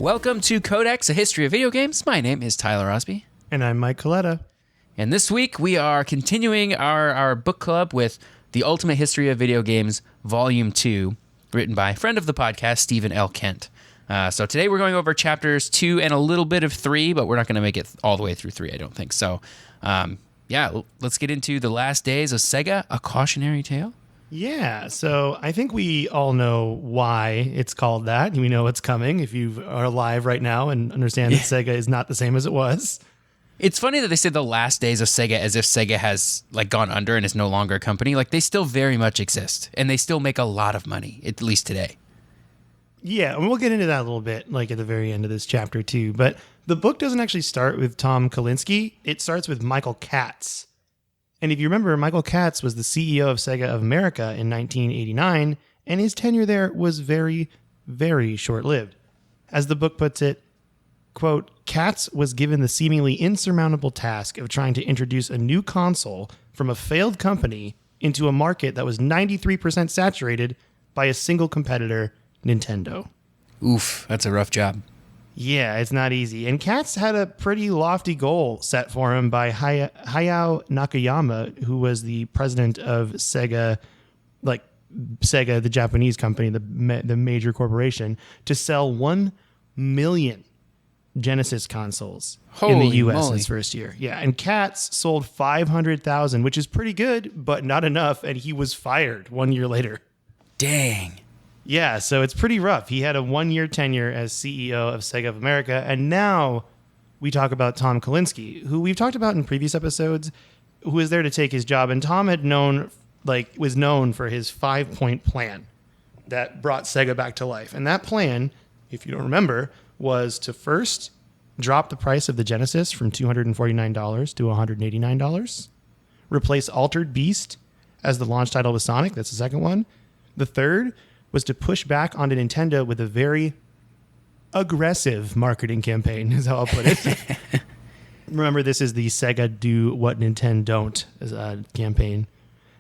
Welcome to Codex, a history of video games. My name is Tyler Osby. And I'm Mike Coletta. And this week we are continuing our book club with The Ultimate History of Video Games, Volume 2, written by friend of the podcast, Stephen L. Kent. So today we're going over chapters 2 and a little bit of 3, but we're not going to make it all the way through 3, I don't think. So, let's get into The Last Days of Sega, A Cautionary Tale. Yeah, so I think we all know why it's called that. We know it's coming if you are alive right now and understand that Sega is not the same as it was. It's funny that they say The Last Days of Sega as if Sega has gone under and is no longer a company. They still very much exist, and they still make a lot of money, at least today. Yeah, and we'll get into that a little bit, at the very end of this chapter too. But the book doesn't actually start with Tom Kalinske. It starts with Michael Katz. And if you remember, Michael Katz was the CEO of Sega of America in 1989, and his tenure there was very, very short-lived. As the book puts it, quote, Katz was given the seemingly insurmountable task of trying to introduce a new console from a failed company into a market that was 93% saturated by a single competitor, Nintendo. Oof, that's a rough job. Yeah, it's not easy. And Katz had a pretty lofty goal set for him by Hayao Nakayama, who was the president of Sega, Sega, the Japanese company, the major corporation, to sell 1 million Genesis consoles in the U.S. in his first year. Yeah, and Katz sold 500,000, which is pretty good, but not enough, and he was fired 1 year later. Dang. Yeah, so it's pretty rough. He had a 1-year tenure as CEO of Sega of America, and now we talk about Tom Kalinske, who we've talked about in previous episodes, who was there to take his job, and Tom was known for his 5-point plan that brought Sega back to life. And that plan, if you don't remember, was to first drop the price of the Genesis from $249 to $189, replace Altered Beast as the launch title with Sonic. That's the second one. The third was to push back onto Nintendo with a very aggressive marketing campaign, is how I'll put it. Remember, this is the Sega Do What Nintendo Don't campaign.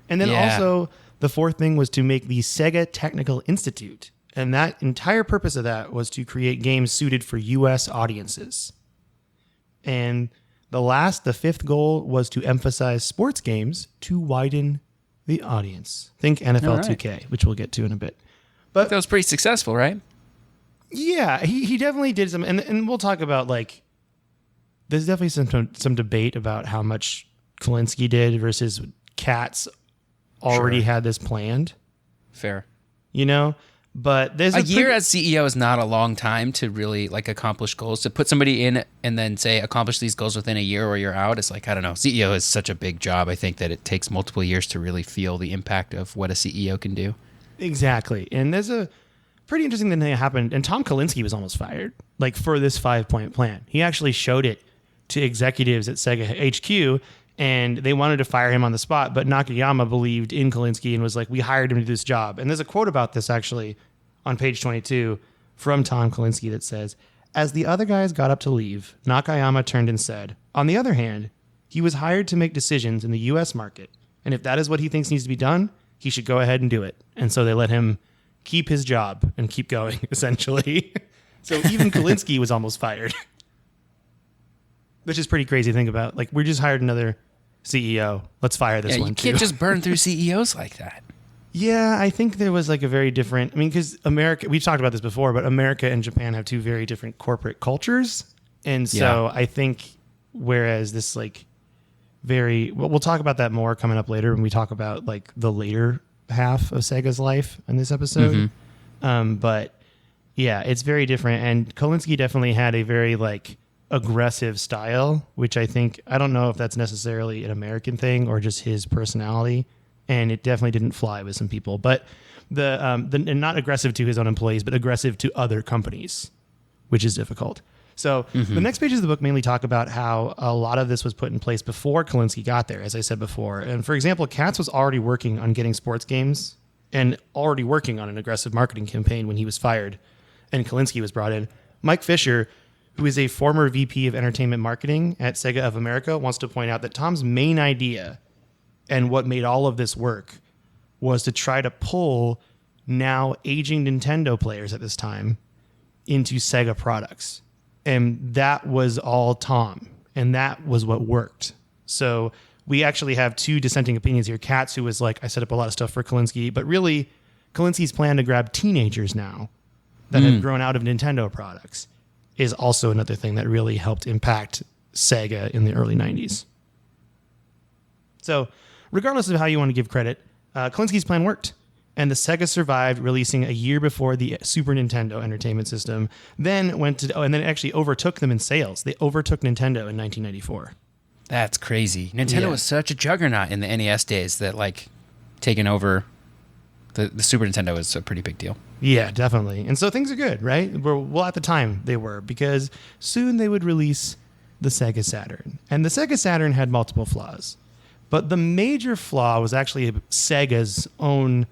And then also, the fourth thing was to make the Sega Technical Institute. And that entire purpose of that was to create games suited for U.S. audiences. And the fifth goal was to emphasize sports games to widen the audience. Think NFL 2K, which we'll get to in a bit. But that was pretty successful, right? Yeah, he definitely did some, and we'll talk about there's definitely some debate about how much Kalinske did versus Katz already had this planned. Fair. But there's a year as CEO is not a long time to really accomplish goals. To put somebody in and then say accomplish these goals within a year or you're out, it's I don't know. CEO is such a big job. I think that it takes multiple years to really feel the impact of what a CEO can do. Exactly. And there's a pretty interesting thing that happened. And Tom Kalinske was almost fired, for this 5-point plan. He actually showed it to executives at Sega HQ, and they wanted to fire him on the spot. But Nakayama believed in Kalinske and was we hired him to do this job. And there's a quote about this actually on page 22 from Tom Kalinske that says, as the other guys got up to leave, Nakayama turned and said, on the other hand, he was hired to make decisions in the U.S. market. And if that is what he thinks needs to be done, he should go ahead and do it. And so they let him keep his job and keep going, essentially. So even Kalinske was almost fired. Which is pretty crazy to think about. We just hired another CEO. Let's fire this one, too. You can't just burn through CEOs like that. Yeah, I think there was a very different... because America... We've talked about this before, but America and Japan have two very different corporate cultures. And so I think whereas this we'll talk about that more coming up later when we talk about the later half of Sega's life in this episode. Mm-hmm. But yeah, it's very different. And Kalinske definitely had a very aggressive style, which I don't know if that's necessarily an American thing or just his personality. And it definitely didn't fly with some people, but and not aggressive to his own employees, but aggressive to other companies, which is difficult. So the next pages of the book mainly talk about how a lot of this was put in place before Kalinske got there, as I said before. And for example, Katz was already working on getting sports games and already working on an aggressive marketing campaign when he was fired and Kalinske was brought in. Mike Fisher, who is a former VP of entertainment marketing at Sega of America, wants to point out that Tom's main idea and what made all of this work was to try to pull now aging Nintendo players at this time into Sega products. And that was all Tom. And that was what worked. So we actually have two dissenting opinions here. Katz, who was like, I set up a lot of stuff for Kalinske, but really Kalinski's plan to grab teenagers now that have grown out of Nintendo products is also another thing that really helped impact Sega in the early 90s. So regardless of how you want to give credit, Kalinski's plan worked. And the Sega survived, releasing a year before the Super Nintendo Entertainment System, then went to, and then it actually overtook them in sales. They overtook Nintendo in 1994. That's crazy. Nintendo was such a juggernaut in the NES days that, like, taking over the Super Nintendo was a pretty big deal. Yeah, definitely. And so things are good, right? Well, at the time they were, because soon they would release the Sega Saturn. And the Sega Saturn had multiple flaws. But the major flaw was actually Sega's own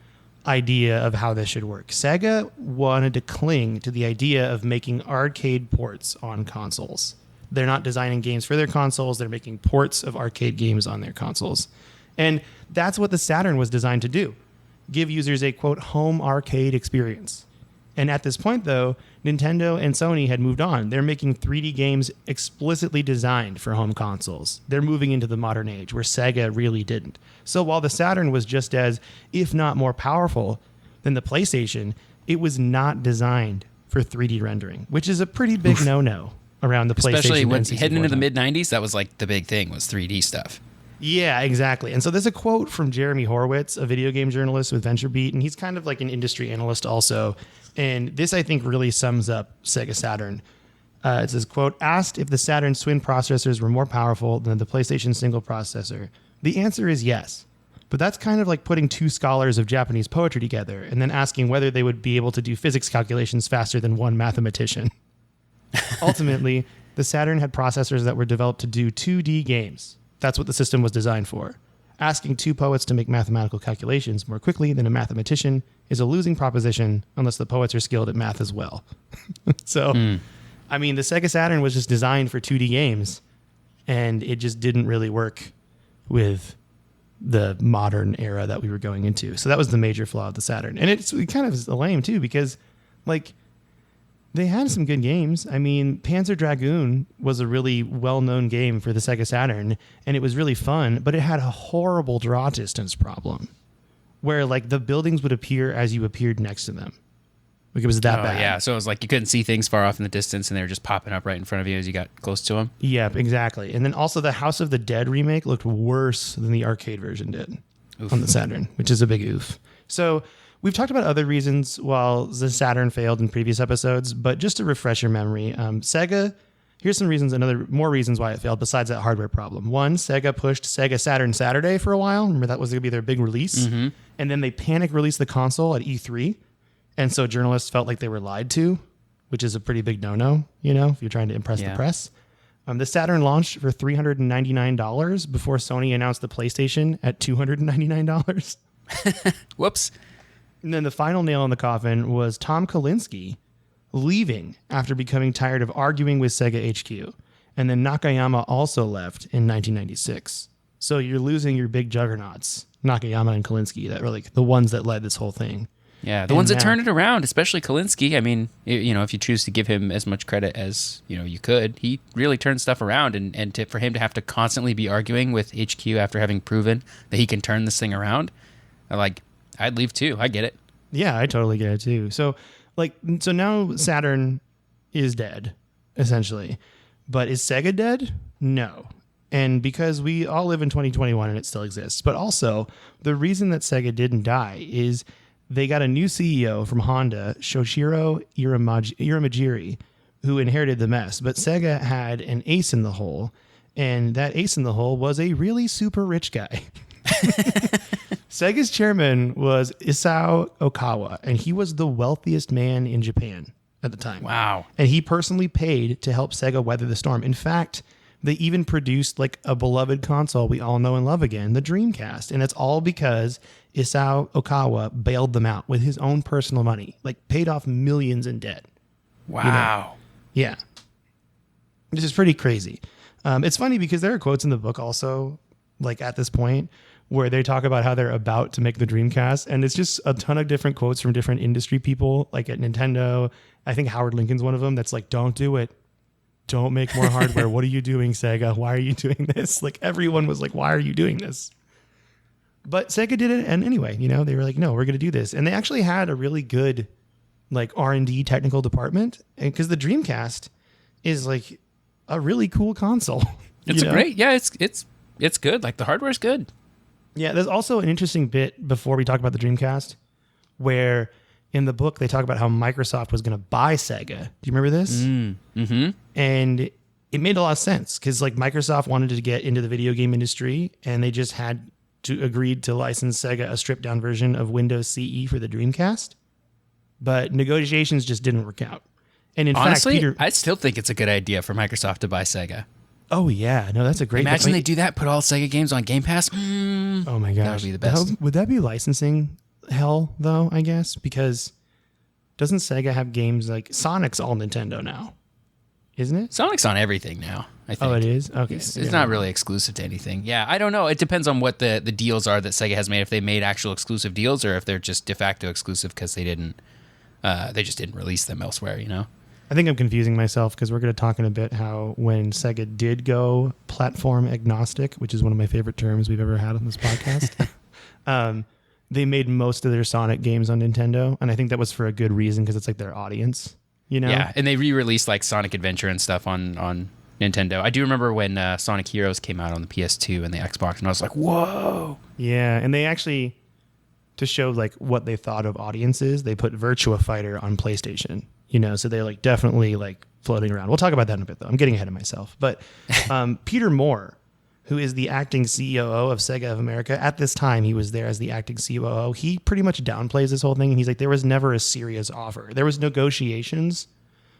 idea of how this should work. Sega wanted to cling to the idea of making arcade ports on consoles. They're not designing games for their consoles. They're making ports of arcade games on their consoles. And that's what the Saturn was designed to do. Give users a, quote, home arcade experience. And at this point, though, Nintendo and Sony had moved on. They're making 3D games explicitly designed for home consoles. They're moving into the modern age, where Sega really didn't. So while the Saturn was just as, if not more powerful than the PlayStation, it was not designed for 3D rendering, which is a pretty big no-no around the PlayStation. Especially when N64 heading into the time. mid-90s, that was like the big thing, was 3D stuff. Yeah, exactly. And so there's a quote from Jeremy Horowitz, a video game journalist with VentureBeat, and he's kind of like an industry analyst also. And this, I think, really sums up Sega Saturn. It says, quote, asked if the Saturn's twin processors were more powerful than the PlayStation single processor. The answer is yes. But that's kind of like putting two scholars of Japanese poetry together and then asking whether they would be able to do physics calculations faster than one mathematician. Ultimately, the Saturn had processors that were developed to do 2D games. That's what the system was designed for. Asking two poets to make mathematical calculations more quickly than a mathematician is a losing proposition unless the poets are skilled at math as well. So, I mean, the Sega Saturn was just designed for 2D games, and it just didn't really work with the modern era that we were going into. So that was the major flaw of the Saturn. And it kind of is lame, too, because, like, they had some good games. I mean, Panzer Dragoon was a really well-known game for the Sega Saturn, and it was really fun, but it had a horrible draw distance problem where, like, the buildings would appear as you appeared next to them. Like, it was that bad. Yeah, so it was like you couldn't see things far off in the distance, and they were just popping up right in front of you as you got close to them. Yeah, exactly. And then also the House of the Dead remake looked worse than the arcade version did on the Saturn, which is a big oof. So we've talked about other reasons while the Saturn failed in previous episodes, but just to refresh your memory, Sega, here's some reasons, more reasons why it failed besides that hardware problem. One, Sega pushed Sega Saturn Saturday for a while. Remember, that was going to be their big release. Mm-hmm. And then they panic released the console at E3. And so journalists felt like they were lied to, which is a pretty big no-no, you know, if you're trying to impress the press. The Saturn launched for $399 before Sony announced the PlayStation at $299. Whoops. And then the final nail in the coffin was Tom Kalinske leaving after becoming tired of arguing with Sega HQ. And then Nakayama also left in 1996. So you're losing your big juggernauts, Nakayama and Kalinske, that were like the ones that led this whole thing. Yeah, the ones that turned it around, especially Kalinske. I mean, you know, if you choose to give him as much credit as, you know, you could, he really turned stuff around. And for him to have to constantly be arguing with HQ after having proven that he can turn this thing around, like, I'd leave too. I get it. Yeah, I totally get it too. So now Saturn is dead, essentially. But is Sega dead? No. And because we all live in 2021 and it still exists. But also, the reason that Sega didn't die is they got a new CEO from Honda, Shoshiro Iramajiri, who inherited the mess. But Sega had an ace in the hole, and that ace in the hole was a really super rich guy. Sega's chairman was Isao Okawa, and he was the wealthiest man in Japan at the time. Wow. And he personally paid to help Sega weather the storm. In fact, they even produced like a beloved console we all know and love again, the Dreamcast. And it's all because Isao Okawa bailed them out with his own personal money, like paid off millions in debt. Wow. You know? Yeah. Which is pretty crazy. It's funny because there are quotes in the book also, like at this point, where they talk about how they're about to make the Dreamcast. And it's just a ton of different quotes from different industry people, like at Nintendo. I think Howard Lincoln's one of them that's like, don't do it. Don't make more hardware. What are you doing, Sega? Why are you doing this? Like everyone was like, why are you doing this? But Sega did it. And anyway, they were like, no, we're going to do this. And they actually had a really good like R&D technical department. And because the Dreamcast is like a really cool console. It's it's good. Like the hardware's good. Yeah, there's also an interesting bit before we talk about the Dreamcast where in the book they talk about how Microsoft was going to buy Sega. Do you remember this? Mm-hmm. And it made a lot of sense because like Microsoft wanted to get into the video game industry and they just had to agreed to license Sega a stripped down version of Windows CE for the Dreamcast. But negotiations just didn't work out. And in Honestly, fact, Peter, I still think it's a good idea for Microsoft to buy Sega. Oh yeah, no, that's a great. Imagine they do that, put all Sega games on Game Pass. Oh my gosh, that would be the best. Would that be licensing hell though? I guess because doesn't Sega have games like Sonic's all Nintendo now, isn't it? Sonic's on everything now. I think. Oh, it is. Okay, It's not really exclusive to anything. Yeah, I don't know. It depends on what the deals are that Sega has made. If they made actual exclusive deals, or if they're just de facto exclusive because they just didn't release them elsewhere. I think I'm confusing myself because we're going to talk in a bit how when Sega did go platform agnostic, which is one of my favorite terms we've ever had on this podcast, they made most of their Sonic games on Nintendo. And I think that was for a good reason because it's like their audience, Yeah, and they re-released like Sonic Adventure and stuff on Nintendo. I do remember when Sonic Heroes came out on the PS2 and the Xbox, and I was like, whoa. Yeah, and they actually, to show like what they thought of audiences, they put Virtua Fighter on PlayStation. So they're like definitely like floating around. We'll talk about that in a bit though. I'm getting ahead of myself. But Peter Moore, who is the acting COO of Sega of America, at this time he was there as the acting COO. He pretty much downplays this whole thing. And he's like, there was never a serious offer. There was negotiations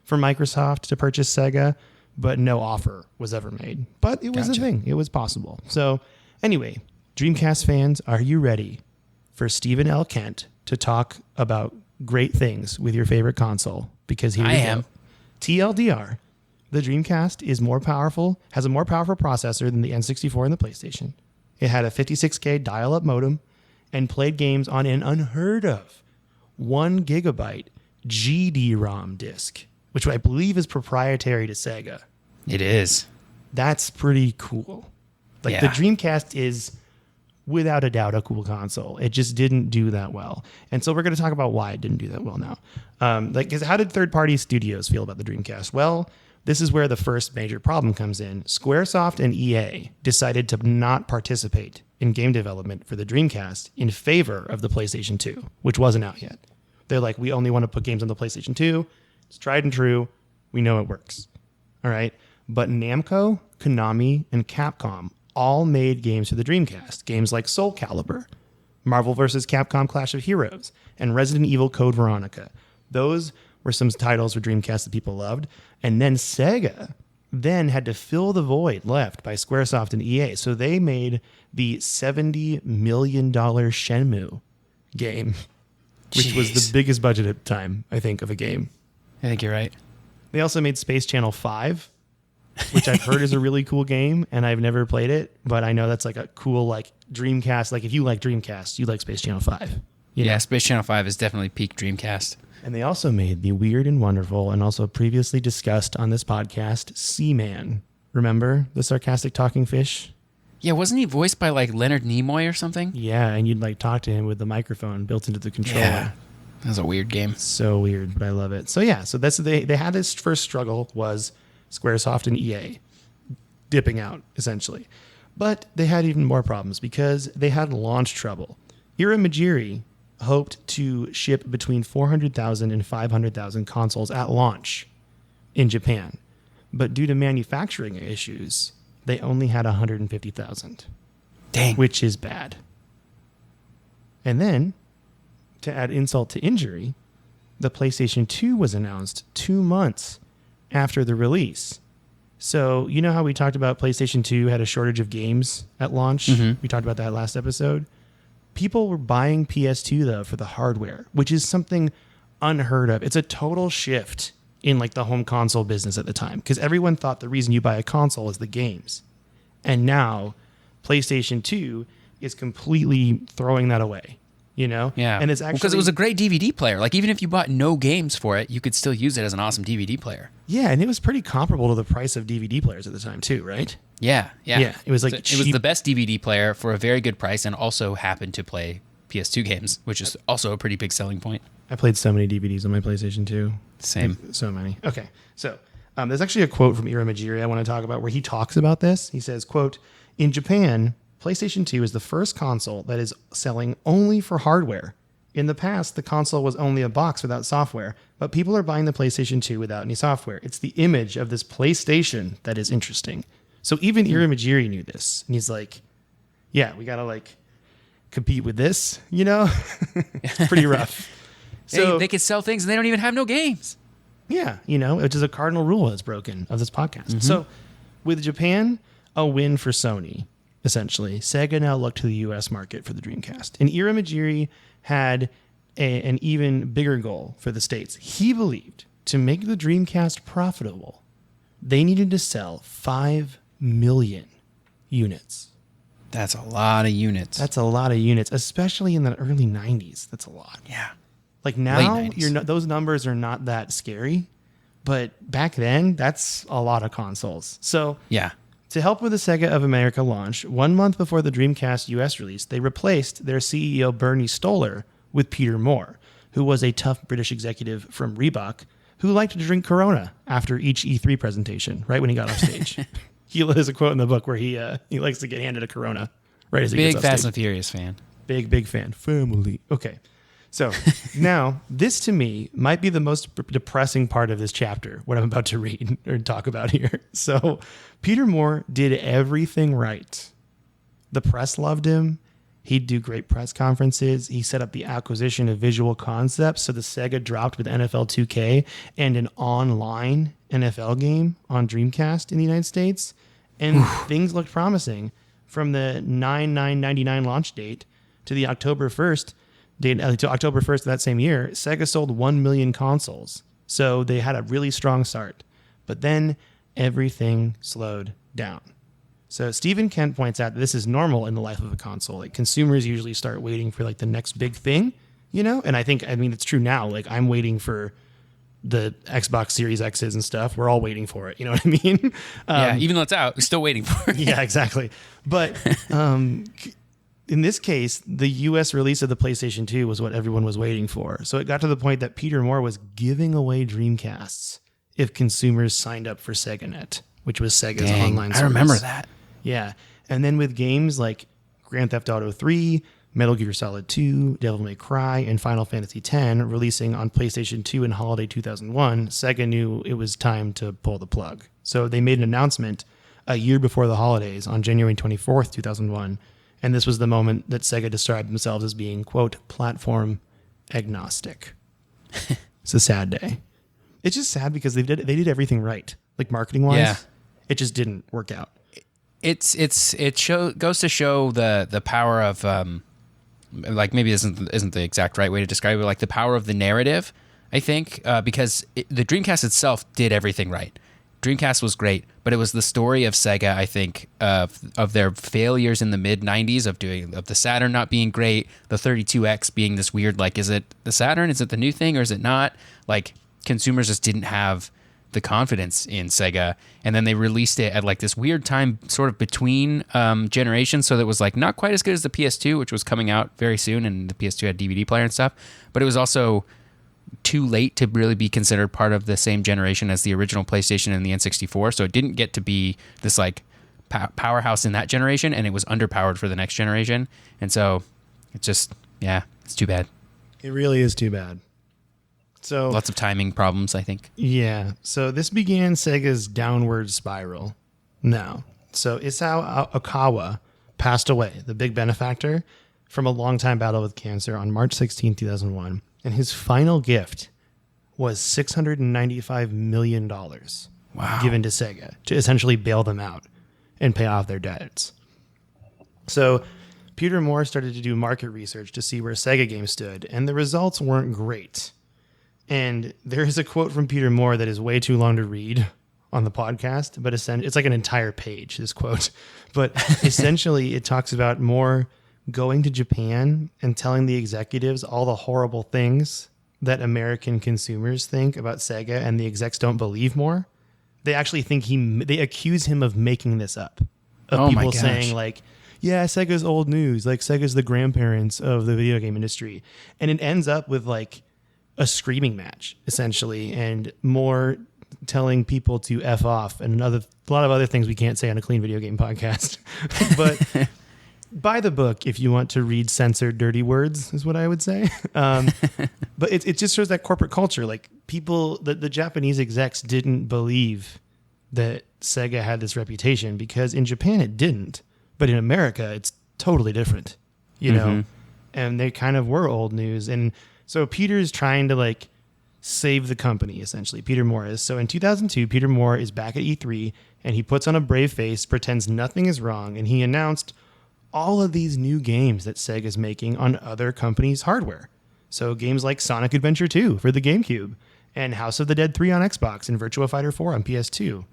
for Microsoft to purchase Sega, but no offer was ever made. But it was a thing. It was possible. So anyway, Dreamcast fans, are you ready for Stephen L. Kent to talk about great things with your favorite console? Because here we go. TLDR, the Dreamcast is more powerful, has a more powerful processor than the N64 and the PlayStation. It had a 56K dial-up modem and played games on an unheard of 1 gigabyte GD-ROM disc, which I believe is proprietary to Sega. It is. That's pretty cool. The Dreamcast is without a doubt a cool console. It just didn't do that well. And so we're going to talk about why it didn't do that well now. How did third-party studios feel about the Dreamcast? Well, this is where the first major problem comes in. Squaresoft and EA decided to not participate in game development for the Dreamcast in favor of the PlayStation 2, which wasn't out yet. They're like, we only want to put games on the PlayStation 2. It's tried and true. We know it works. All right. But Namco, Konami, and Capcom all made games for the Dreamcast. Games like Soul Calibur, Marvel vs. Capcom Clash of Heroes, and Resident Evil Code Veronica. Those were some titles for Dreamcast that people loved. And then Sega then had to fill the void left by Squaresoft and EA. So they made the $70 million Shenmue game, which was the biggest budget at the time, I think, of a game. I think you're right. They also made Space Channel 5, which I've heard is a really cool game, and I've never played it, but I know that's like a cool like Dreamcast. Like if you like Dreamcast, you like Space Channel 5. Yeah, Space Channel 5 is definitely peak Dreamcast. And they also made the weird and wonderful and also previously discussed on this podcast, Seaman. Remember the sarcastic talking fish? Yeah, wasn't he voiced by like Leonard Nimoy or something? Yeah, and you'd like talk to him with the microphone built into the controller. Yeah, that was a weird game. So weird, but I love it. So yeah, so that's they had this first struggle was Squaresoft and EA dipping out, essentially. But they had even more problems because they had launch trouble. Iramajiri hoped to ship between 400,000 and 500,000 consoles at launch in Japan. But due to manufacturing issues, they only had 150,000. Dang. Which is bad. And then, to add insult to injury, the PlayStation 2 was announced 2 months after the release. So, you know how we talked about PlayStation 2 had a shortage of games at launch? Mm-hmm. We talked about that last episode. People were buying PS2, though, for the hardware, which is something unheard of. It's a total shift in like the home console business at the time because everyone thought the reason you buy a console is the games. And now PlayStation 2 is completely throwing that away. Yeah. And it's actually because it was a great DVD player. Like, even if you bought no games for it, you could still use it as an awesome DVD player. Yeah, and it was pretty comparable to the price of DVD players at the time too, right? Yeah. It was like it was the best DVD player for a very good price, and also happened to play PS2 games, which is also a pretty big selling point. I played so many DVDs on my PlayStation 2. Same. Like, so many. Okay, so there's actually a quote from Ira Majiri I want to talk about where he talks about this. He says, quote, "In Japan, PlayStation 2 is the first console that is selling only for hardware. In the past, the console was only a box without software, but people are buying the PlayStation 2 without any software. It's the image of this PlayStation that is interesting." So even Ira Majiri knew this. And he's like, yeah, we got to like compete with this, It's pretty rough. So they could sell things and they don't even have no games. Yeah, which is a cardinal rule that's broken of this podcast. Mm-hmm. So with Japan, a win for Sony, essentially. Sega now looked to the U.S. market for the Dreamcast. And Ira Majiri had an even bigger goal for the States. He believed to make the Dreamcast profitable, they needed to sell 5 million units. That's a lot of units. That's a lot of units, especially in the early 90s. That's a lot. Yeah. Like now, those numbers are not that scary, but back then, that's a lot of consoles. So yeah. To help with the Sega of America launch, 1 month before the Dreamcast US release, they replaced their CEO Bernie Stoller with Peter Moore, who was a tough British executive from Reebok who liked to drink Corona after each E3 presentation, right when he got off stage. There's a quote in the book where he likes to get handed a Corona right as he gets off stage. Big Fast and Furious fan. Big fan. Family. Okay. So now this to me might be the most depressing part of this chapter, what I'm about to read or talk about here. So Peter Moore did everything right. The press loved him. He'd do great press conferences. He set up the acquisition of Visual Concepts. So the Sega dropped with NFL 2K and an online NFL game on Dreamcast in the United States. And things looked promising from the 9/9/99 launch date to the October 1st to October 1st of that same year. Sega sold 1 million consoles. So they had a really strong start. But then everything slowed down. So Stephen Kent points out that this is normal in the life of a console. Like consumers usually start waiting for like the next big thing, And I mean, it's true now. Like I'm waiting for the Xbox Series X's and stuff. We're all waiting for it. You know what I mean? Yeah, even though it's out, we're still waiting for it. Yeah, exactly. But in this case, the U.S. release of the PlayStation 2 was what everyone was waiting for. So it got to the point that Peter Moore was giving away Dreamcasts if consumers signed up for SegaNet, which was Sega's online service. I remember that. Yeah. And then with games like Grand Theft Auto 3, Metal Gear Solid 2, Devil May Cry, and Final Fantasy X releasing on PlayStation 2 in holiday 2001, Sega knew it was time to pull the plug. So they made an announcement a year before the holidays on January 24th, 2001. And this was the moment that Sega described themselves as being, quote, platform agnostic. It's a sad day. It's just sad because they did everything right. Like marketing wise, yeah. It just didn't work out. It goes to show the power of like maybe isn't the exact right way to describe it, like the power of the narrative, I think, because the Dreamcast itself did everything right. Dreamcast was great, but it was the story of Sega, I think, of their failures in the mid 90s of the Saturn not being great, the 32X being this weird, like, is it the Saturn? Is it the new thing or is it not? Like, consumers just didn't have the confidence in Sega, and then they released it at like this weird time sort of between generations, so that it was like not quite as good as the PS2, which was coming out very soon, and the PS2 had DVD player and stuff, but it was also too late to really be considered part of the same generation as the original PlayStation and the N64, so it didn't get to be this like powerhouse in that generation, and it was underpowered for the next generation, and so it's just, yeah, it's too bad. It really is too bad. So lots of timing problems, I think. Yeah. So this began Sega's downward spiral. Now, so Isao Okawa passed away, the big benefactor, from a long-time battle with cancer on March 16, 2001. And his final gift was $695 million given to Sega to essentially bail them out and pay off their debts. So Peter Moore started to do market research to see where Sega games stood, and the results weren't great. And there is a quote from Peter Moore that is way too long to read on the podcast, but it's like an entire page, this quote. But essentially, it talks about Moore going to Japan and telling the executives all the horrible things that American consumers think about Sega, and the execs don't believe more. They actually think they accuse him of making this up. Of people saying like, yeah, Sega's old news. Like Sega's the grandparents of the video game industry. And it ends up with like a screaming match essentially, and more telling people to F off and a lot of other things we can't say on a clean video game podcast. But buy the book if you want to read censored dirty words is what I would say. But it just shows that corporate culture, like people, the Japanese execs didn't believe that Sega had this reputation because in Japan it didn't, but in America it's totally different, you know, and they kind of were old news. And so Peter's trying to like save the company, essentially, Peter Moore is. So in 2002, Peter Moore is back at E3 and he puts on a brave face, pretends nothing is wrong, and he announced all of these new games that Sega's making on other companies' hardware. So games like Sonic Adventure 2 for the GameCube, and House of the Dead 3 on Xbox, and Virtua Fighter 4 on PS2.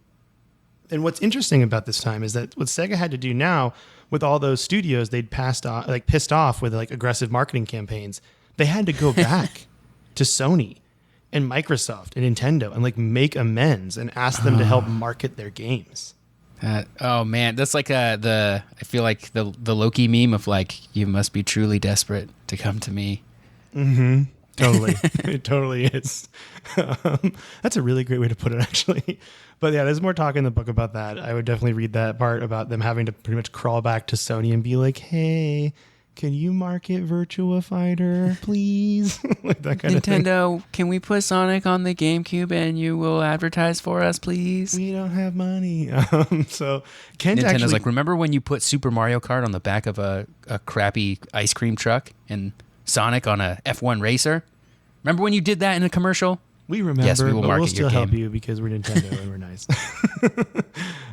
And what's interesting about this time is that what Sega had to do now with all those studios they'd pissed off with like aggressive marketing campaigns, they had to go back to Sony and Microsoft and Nintendo and like make amends and ask them to help market their games. Oh man, that's like I feel like the Loki meme of like, you must be truly desperate to come to me. Mm-hmm. Totally. It totally is. That's a really great way to put it, actually. But yeah, there's more talk in the book about that. I would definitely read that part about them having to pretty much crawl back to Sony and be like, hey, can you market Virtua Fighter, please? Like that kind of thing. Nintendo, can we put Sonic on the GameCube and you will advertise for us, please? We don't have money. So Kent Nintendo's actually, like, remember when you put Super Mario Kart on the back of a crappy ice cream truck and Sonic on a F1 racer? Remember when you did that in a commercial? We remember, yes, we will but market we'll still your help game. you because we're Nintendo and we're nice.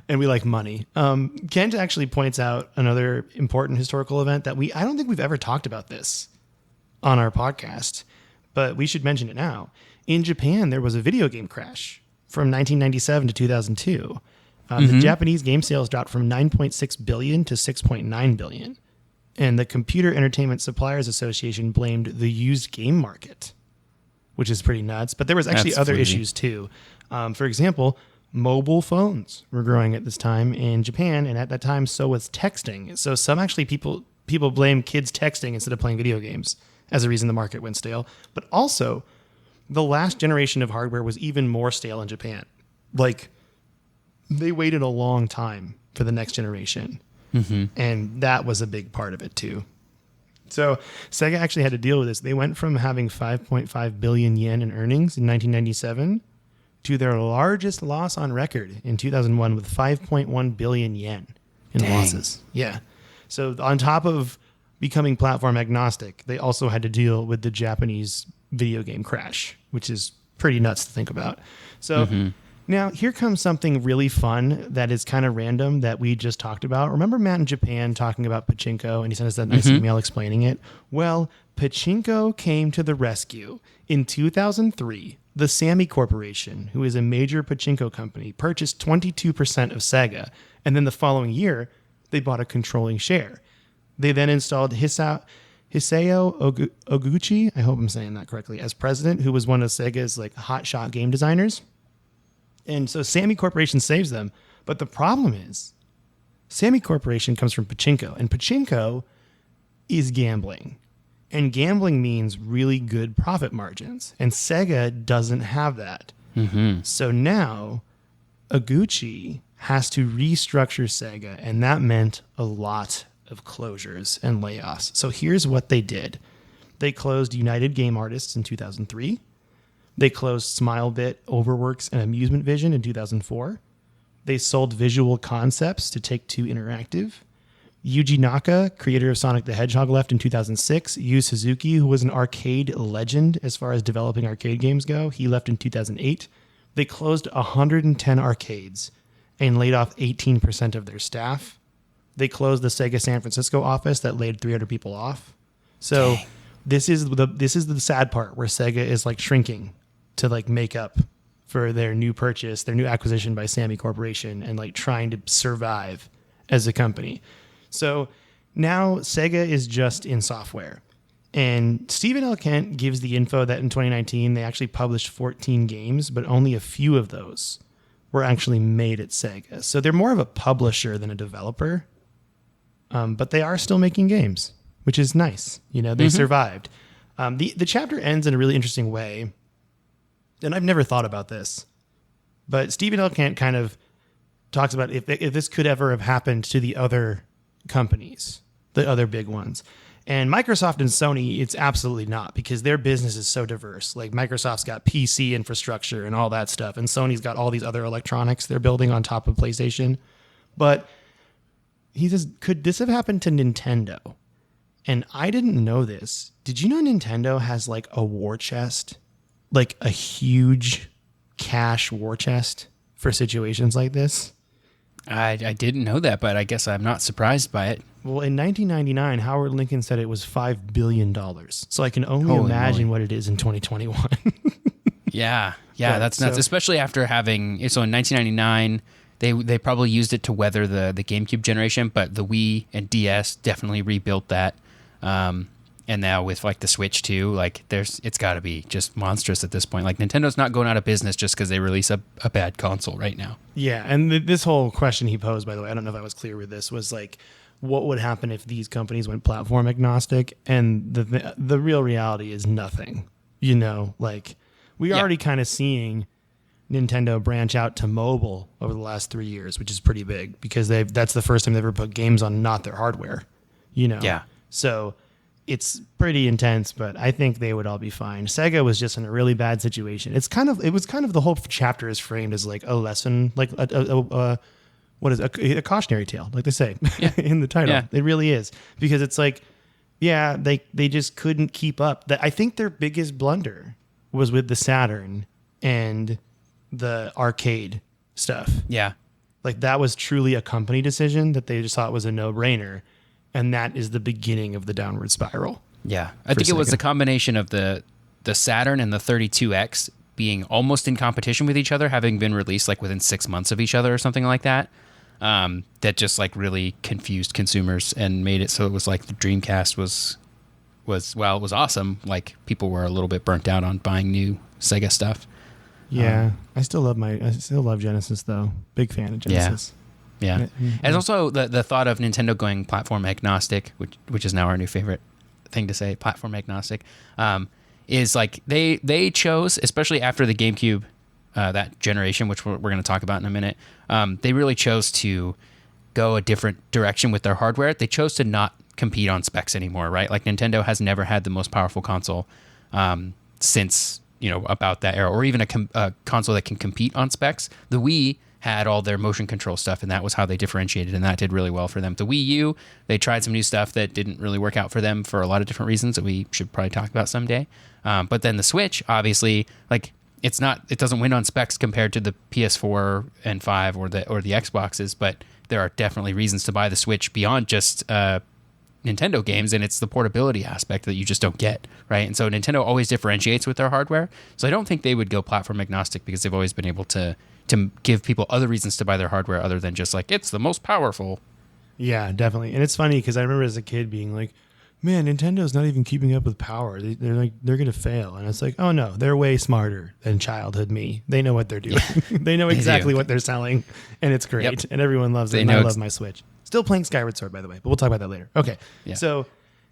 And we like money. Kent actually points out another important historical event that I don't think we've ever talked about this on our podcast, but we should mention it now. In Japan, there was a video game crash from 1997 to 2002. The Japanese game sales dropped from 9.6 billion to 6.9 billion. And the Computer Entertainment Suppliers Association blamed the used game market, which is pretty nuts. But there was actually That's other flimsy. issues too. For example, mobile phones were growing at this time in Japan, and at that time, so was texting. So some actually people blame kids texting instead of playing video games as a reason the market went stale. But also, the last generation of hardware was even more stale in Japan. Like, they waited a long time for the next generation. And that was a big part of it too. So Sega actually had to deal with this. They went from having 5.5 billion yen in earnings in 1997 to their largest loss on record in 2001 with 5.1 billion yen in losses. Yeah. So on top of becoming platform agnostic, they also had to deal with the Japanese video game crash, which is pretty nuts to think about. So now here comes something really fun that is kind of random that we just talked about. Remember Matt in Japan talking about pachinko, and he sent us that nice email explaining it? Well, pachinko came to the rescue. In 2003, the Sammy Corporation, who is a major pachinko company, purchased 22% of Sega, and then the following year, they bought a controlling share. They then installed Hisao Oguchi, I hope I'm saying that correctly, as president, who was one of Sega's like hotshot game designers. And so Sammy Corporation saves them. But the problem is, Sammy Corporation comes from pachinko, and pachinko is gambling. And gambling means really good profit margins. And Sega doesn't have that. So now, Oguchi has to restructure Sega, and that meant a lot of closures and layoffs. So here's what they did. They closed United Game Artists in 2003. They closed SmileBit, Overworks, and Amusement Vision in 2004. They sold Visual Concepts to Take-Two Interactive. Yuji Naka, creator of Sonic the Hedgehog, left in 2006. Yu Suzuki, who was an arcade legend as far as developing arcade games go, he left in 2008. They closed 110 arcades and laid off 18% of their staff. They closed the Sega San Francisco office that laid 300 people off. So this is the sad part where Sega is like shrinking to like make up for their new purchase, their new acquisition by Sammy Corporation, and like trying to survive as a company. So now Sega is just in software. And Stephen L. Kent gives the info that in 2019, they actually published 14 games, but only a few of those were actually made at Sega. So they're more of a publisher than a developer. But they are still making games, which is nice. They survived. The chapter ends in a really interesting way. And I've never thought about this. But Stephen L. Kent kind of talks about if this could ever have happened to the other companies, the other big ones. And Microsoft and Sony, it's absolutely not, because their business is so diverse. Like Microsoft's got PC infrastructure and all that stuff, and Sony's got all these other electronics they're building on top of PlayStation. But he says, could this have happened to Nintendo? And I didn't know this. Did you know Nintendo has like a war chest? Like a huge cash war chest for situations like this? I didn't know that, but I guess I'm not surprised by it. Well, in 1999, Howard Lincoln said it was $5 billion. So I can only imagine what it is in 2021. Yeah, that's nuts. Especially after having, so in 1999, they probably used it to weather the GameCube generation, but the Wii and DS definitely rebuilt that. And now with like the Switch too, like it's got to be just monstrous at this point. Like Nintendo's not going out of business just because they release a bad console right now. Yeah, and this whole question he posed, by the way, I don't know if I was clear with this, was like, what would happen if these companies went platform agnostic? And the real reality is nothing. Like we are already kind of seeing Nintendo branch out to mobile over the last 3 years, which is pretty big because that's the first time they've ever put games on not their hardware. Yeah. So it's pretty intense, but I think they would all be fine. Sega was just in a really bad situation. It was kind of the whole chapter is framed as like a lesson, like a cautionary tale, like they say in the title. Yeah. It really is, because it's like, they just couldn't keep up. I think their biggest blunder was with the Saturn and the arcade stuff. Yeah. Like that was truly a company decision that they just thought was a no-brainer. And that is the beginning of the downward spiral. Yeah. I think it was a combination of the Saturn and the 32X being almost in competition with each other, having been released like within 6 months of each other or something like that. That just like really confused consumers and made it so it was like the Dreamcast was awesome. Like people were a little bit burnt out on buying new Sega stuff. Yeah. I still love Genesis though. Big fan of Genesis. Yeah. And also the thought of Nintendo going platform agnostic, which is now our new favorite thing to say, platform agnostic, is like they chose, especially after the GameCube, that generation, which we're going to talk about in a minute, they really chose to go a different direction with their hardware. They chose to not compete on specs anymore, right? Like Nintendo has never had the most powerful console since, about that era, or even a console that can compete on specs. The Wii had all their motion control stuff, and that was how they differentiated, and that did really well for them. The Wii U, they tried some new stuff that didn't really work out for them for a lot of different reasons that we should probably talk about someday. But then the Switch, obviously, like it doesn't win on specs compared to the PS4 and 5 or the Xboxes, but there are definitely reasons to buy the Switch beyond just Nintendo games, and it's the portability aspect that you just don't get, right? And so Nintendo always differentiates with their hardware. So I don't think they would go platform agnostic because they've always been able to give people other reasons to buy their hardware other than just like, it's the most powerful. Yeah, definitely. And it's funny because I remember as a kid being like, man, Nintendo's not even keeping up with power. They're going to fail. And it's like, oh no, they're way smarter than childhood me. They know what they're doing. They know exactly what they're selling, and it's great. Yep. And everyone loves it. And I love my Switch. Still playing Skyward Sword, by the way, but we'll talk about that later. Okay. Yeah. So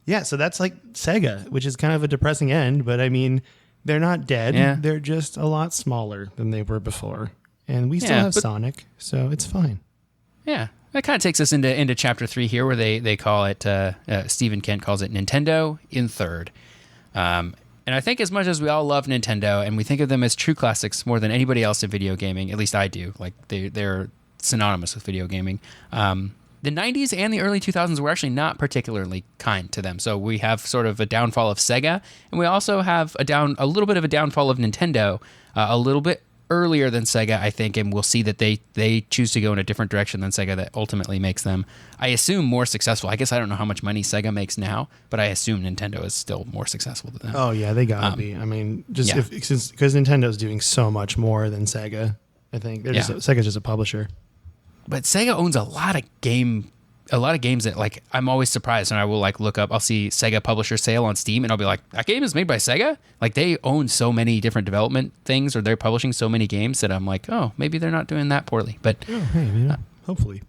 that's like Sega, which is kind of a depressing end, but I mean, they're not dead. Yeah. They're just a lot smaller than they were before. And we still have Sonic, so it's fine. Yeah. That kind of takes us into chapter 3 here, where they call it, Stephen Kent calls it Nintendo in third. And I think as much as we all love Nintendo and we think of them as true classics more than anybody else in video gaming, at least I do, like they're synonymous with video gaming. The 90s and the early 2000s were actually not particularly kind to them. So we have sort of a downfall of Sega, and we also have a little bit of a downfall of Nintendo, a little bit earlier than Sega, I think, and we'll see that they choose to go in a different direction than Sega that ultimately makes them, I assume, more successful. I guess I don't know how much money Sega makes now, but I assume Nintendo is still more successful than them. Oh yeah, they gotta be. I mean, just because Nintendo's doing so much more than Sega, I think Sega's just a publisher. But Sega owns a lot of game a lot of games that like I'm always surprised, and I will like look up. I'll see Sega publisher sale on Steam, and I'll be like, that game is made by Sega. Like they own so many different development things, or they're publishing so many games that I'm like, oh, maybe they're not doing that poorly. But hopefully.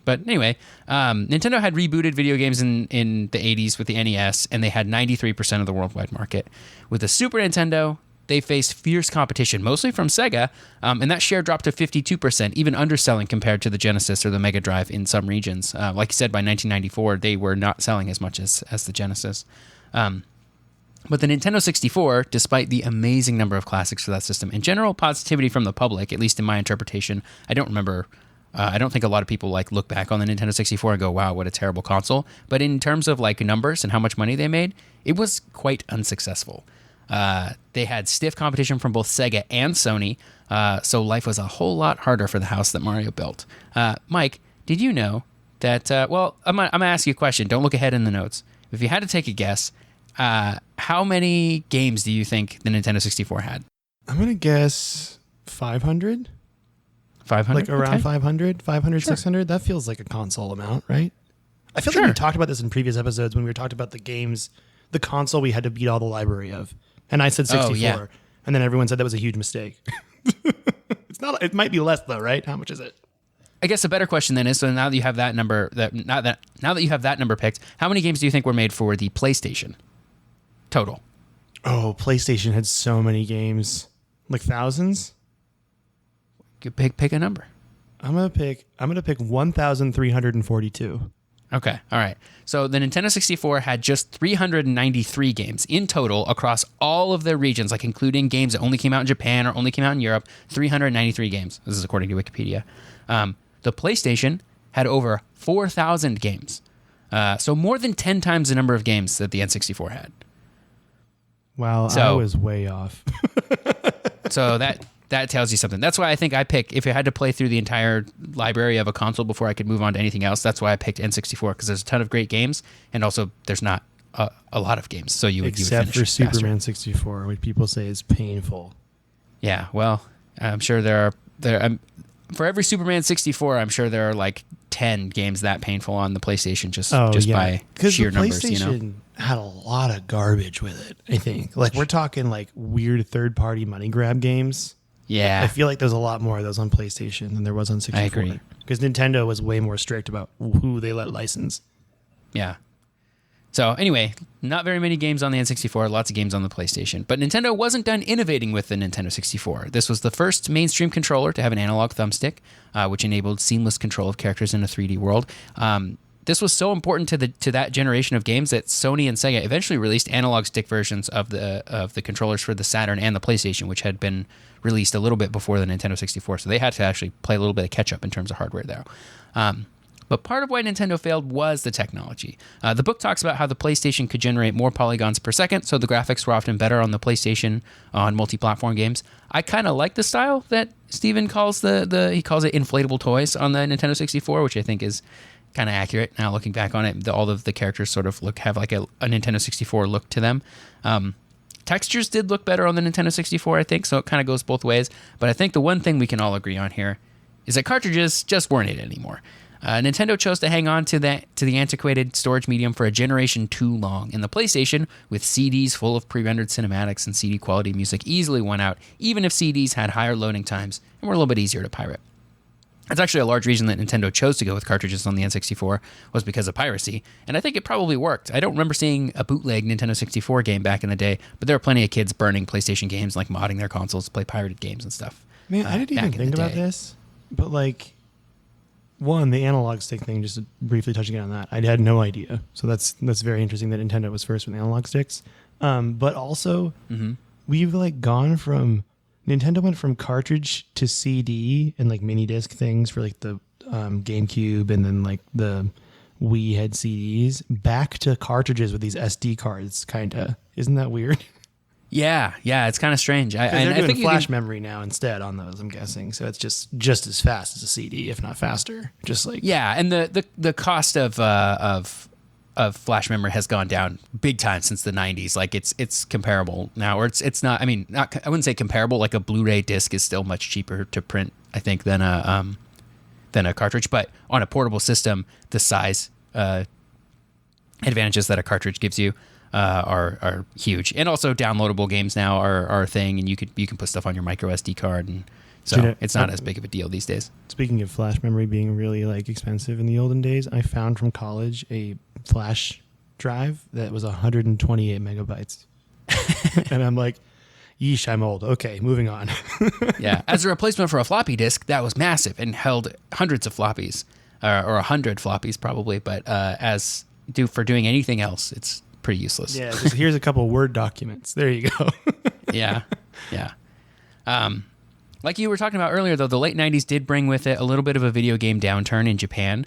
But anyway, Nintendo had rebooted video games in the 80s with the NES, and they had 93% of the worldwide market. With the Super Nintendo, they faced fierce competition, mostly from Sega, and that share dropped to 52%, even underselling compared to the Genesis or the Mega Drive in some regions. Like you said, by 1994, they were not selling as much as the Genesis. But the Nintendo 64, despite the amazing number of classics for that system, and general positivity from the public, at least in my interpretation, I don't think a lot of people like look back on the Nintendo 64 and go, wow, what a terrible console. But in terms of like numbers and how much money they made, it was quite unsuccessful. They had stiff competition from both Sega and Sony, so life was a whole lot harder for the house that Mario built. Mike, did you know that, well, I'm going to ask you a question. Don't look ahead in the notes. If you had to take a guess, how many games do you think the Nintendo 64 had? I'm going to guess 500. 500? Like around Okay. 500, Sure. 600? That feels like a console amount, right? I feel like we talked about this in previous episodes when we were talking about the games, the console we had to beat all the library of. And I said 64. yeah. And then everyone said that was a huge mistake. It's not. It might be less though, right? How much is it? I guess a better question then is, so now that you have that number, now that you have that number picked, how many games do you think were made for the PlayStation total? Oh, PlayStation had so many games, like thousands. Pick a number. I'm gonna pick 1,342. Okay, all right. So the Nintendo 64 had just 393 games in total across all of their regions, like including games that only came out in Japan or only came out in Europe. 393 games. This is according to Wikipedia. The PlayStation had over 4,000 games. So more than 10 times the number of games that the N64 had. Wow, So- I was way off. So that tells you something. That's why I think I pick, if I had to play through the entire library of a console before I could move on to anything else, that's why I picked N64, because there's a ton of great games, and also there's not a lot of games, so you would Except finish for faster. Superman 64, which people say is painful. Yeah, well, I'm sure for every Superman 64, I'm sure there are like 10 games that painful on the PlayStation just by sheer the numbers, PlayStation had a lot of garbage with it, I think. Like, we're talking like weird third-party money grab games. Yeah. I feel like there's a lot more of those on PlayStation than there was on 64. I agree. Because Nintendo was way more strict about who they let license. Yeah. So anyway, not very many games on the N64, lots of games on the PlayStation. But Nintendo wasn't done innovating with the Nintendo 64. This was the first mainstream controller to have an analog thumbstick, which enabled seamless control of characters in a 3D world. This was so important to that generation of games that Sony and Sega eventually released analog stick versions of the controllers for the Saturn and the PlayStation, which had been released a little bit before the Nintendo 64. So they had to actually play a little bit of catch up in terms of hardware there. But part of why Nintendo failed was the technology. The book talks about how the PlayStation could generate more polygons per second, so the graphics were often better on the PlayStation on multi-platform games. I kind of like the style that Steven calls he calls it inflatable toys on the Nintendo 64, which I think is kind of accurate. Now looking back on it, all of the characters sort of have like a Nintendo 64 look to them. Textures did look better on the Nintendo 64, I think, so it kind of goes both ways. But I think the one thing we can all agree on here is that cartridges just weren't it anymore. Nintendo chose to hang on to the antiquated storage medium for a generation too long, and the PlayStation, with CDs full of pre-rendered cinematics and CD quality music, easily won out, even if CDs had higher loading times and were a little bit easier to pirate. That's actually a large reason that Nintendo chose to go with cartridges on the N64 was because of piracy, and I think it probably worked. I don't remember seeing a bootleg Nintendo 64 game back in the day, but there were plenty of kids burning PlayStation games, like modding their consoles to play pirated games and stuff. Man, I didn't even back in think the about day. this, but like, one, the analog stick thing, just briefly touching on that, I had no idea. So that's very interesting that Nintendo was first with analog sticks. But also, we've like gone from Nintendo went from cartridge to CD and like mini disc things for like the GameCube, and then like the Wii had CDs, back to cartridges with these SD cards. Kinda, isn't that weird? Yeah, it's kind of strange. They're I doing think flash memory now instead on those, I'm guessing. So it's just as fast as a CD, if not faster. Just like and the cost of flash memory has gone down big time since the 90s. Like it's comparable now, or it's not. I mean, I wouldn't say comparable. Like a Blu-ray disc is still much cheaper to print, I think, than than a cartridge. But on a portable system, the size advantages that a cartridge gives you are huge. And also downloadable games now are a thing, and you can put stuff on your micro SD card, and so it's not as big of a deal these days. Speaking of flash memory being really like expensive in the olden days, I found from college a flash drive that was 128 megabytes. And I'm like, yeesh, I'm old. Okay, moving on. Yeah. As a replacement for a floppy disk, that was massive and held hundreds of floppies, or 100 floppies probably. But for doing anything else, it's pretty useless. Yeah, just here's a couple Word documents. There you go. Yeah. Like you were talking about earlier, though, the late 90s did bring with it a little bit of a video game downturn in Japan.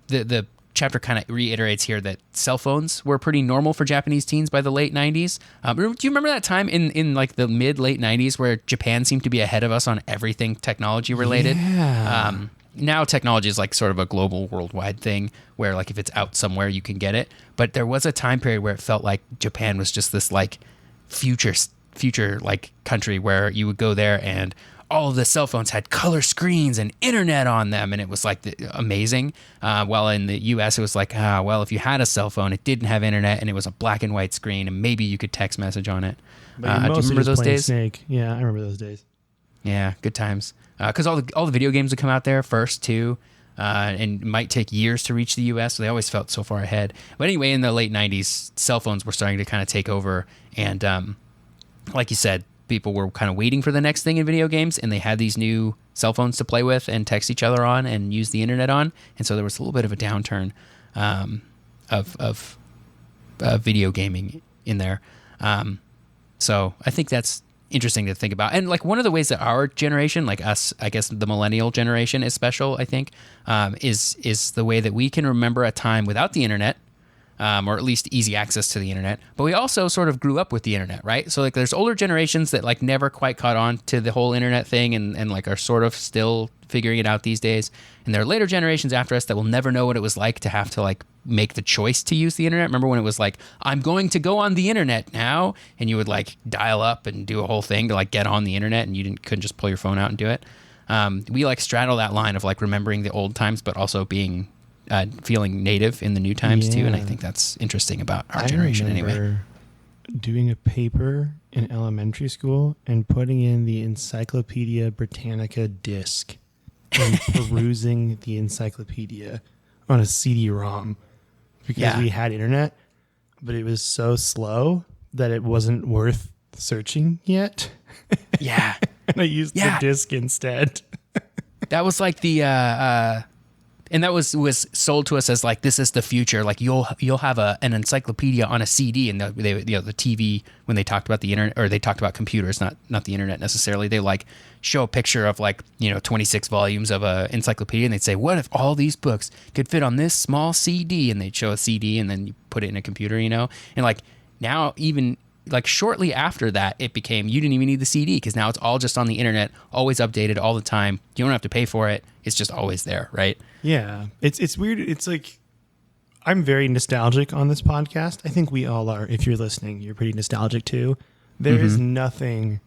The chapter kind of reiterates here that cell phones were pretty normal for Japanese teens by the late 90s. Do you remember that time in like the mid-late 90s where Japan seemed to be ahead of us on everything technology related? Yeah. Now technology is like sort of a global, worldwide thing where like if it's out somewhere, you can get it. But there was a time period where it felt like Japan was just this like future like country where you would go there and all of the cell phones had color screens and internet on them, and it was like amazing. While in the U.S. it was like, if you had a cell phone, it didn't have internet, and it was a black and white screen, and maybe you could text message on it. Do you remember those days? Snake. Yeah, I remember those days. Yeah, good times. Because all the video games would come out there first too, and it might take years to reach the U.S. So they always felt so far ahead. But anyway, in the late '90s, cell phones were starting to kind of take over, and like you said, people were kind of waiting for the next thing in video games, and they had these new cell phones to play with and text each other on and use the internet on. And so there was a little bit of a downturn of video gaming in there. So I think that's interesting to think about. And like one of the ways that our generation, like us, I guess the millennial generation is special, I think, is the way that we can remember a time without the internet. Or at least easy access to the internet. But we also sort of grew up with the internet, right? So like there's older generations that like never quite caught on to the whole internet thing and like are sort of still figuring it out these days. And there are later generations after us that will never know what it was like to have to like make the choice to use the internet. Remember when it was like, I'm going to go on the internet now, and you would like dial up and do a whole thing to like get on the internet, and you couldn't just pull your phone out and do it. We like straddle that line of like remembering the old times, but also being feeling native in the new times too, and I think that's interesting about our generation anyway. Doing a paper in elementary school and putting in the Encyclopedia Britannica disc and perusing the encyclopedia on a CD-ROM because we had internet, but it was so slow that it wasn't worth searching yet. Yeah. And I used the disc instead. That was like and that was sold to us as like, this is the future. Like you'll have an encyclopedia on a CD, and the TV, when they talked about the internet, or they talked about computers, not the internet necessarily, they like show a picture of like 26 volumes of a encyclopedia, and they'd say, what if all these books could fit on this small CD? And they'd show a CD, and then you put it in a computer, and like now even like shortly after that, it became, you didn't even need the CD because now it's all just on the internet, always updated all the time. You don't have to pay for it. It's just always there, right? Yeah. It's weird. It's like, I'm very nostalgic on this podcast. I think we all are. If you're listening, you're pretty nostalgic too. There is nothing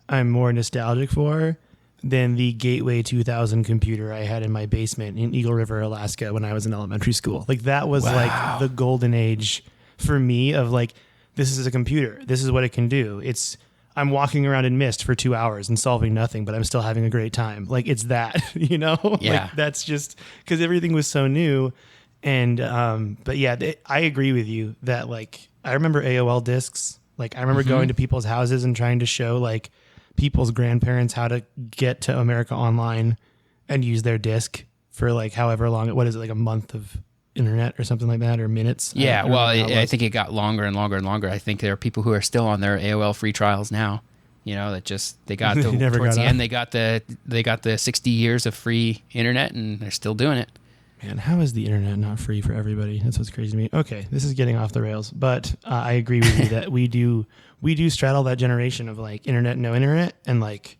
I'm more nostalgic for than the Gateway 2000 computer I had in my basement in Eagle River, Alaska when I was in elementary school. Like that was like the golden age for me of like, this is a computer. This is what it can do. I'm walking around in mist for 2 hours and solving nothing, but I'm still having a great time. Like it's that, Yeah. Like that's just because everything was so new. And, but yeah, I agree with you that like, I remember AOL discs. Like I remember going to people's houses and trying to show like people's grandparents how to get to America Online and use their disc for like however long, what is it, like a month of internet or something like that, or minutes? Yeah, I think it got longer and longer and longer. I think there are people who are still on their AOL free trials now. That just they got towards the end they got the 60 years of free internet, and they're still doing it. Man, how is the internet not free for everybody? That's what's crazy to me. Okay, this is getting off the rails, but I agree with you that we do straddle that generation of like internet, no internet, and like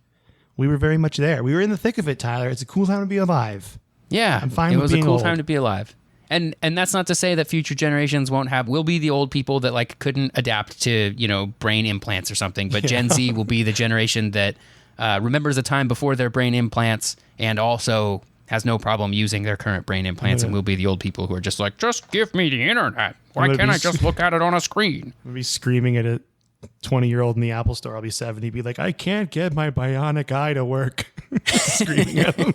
we were very much there. We were in the thick of it, Tyler. It's a cool time to be alive. Yeah, I'm fine with being old. It was a cool old. time to be alive. And that's not to say that future generations will be the old people that like couldn't adapt to, brain implants or something. But Gen Z will be the generation that remembers a time before their brain implants and also has no problem using their current brain implants, and we'll be the old people who are just like, just give me the internet. Why can't I just look at it on a screen? I'll be screaming at a 20-year-old in the Apple store. I'll be 70, be like, I can't get my bionic eye to work. Screaming at them.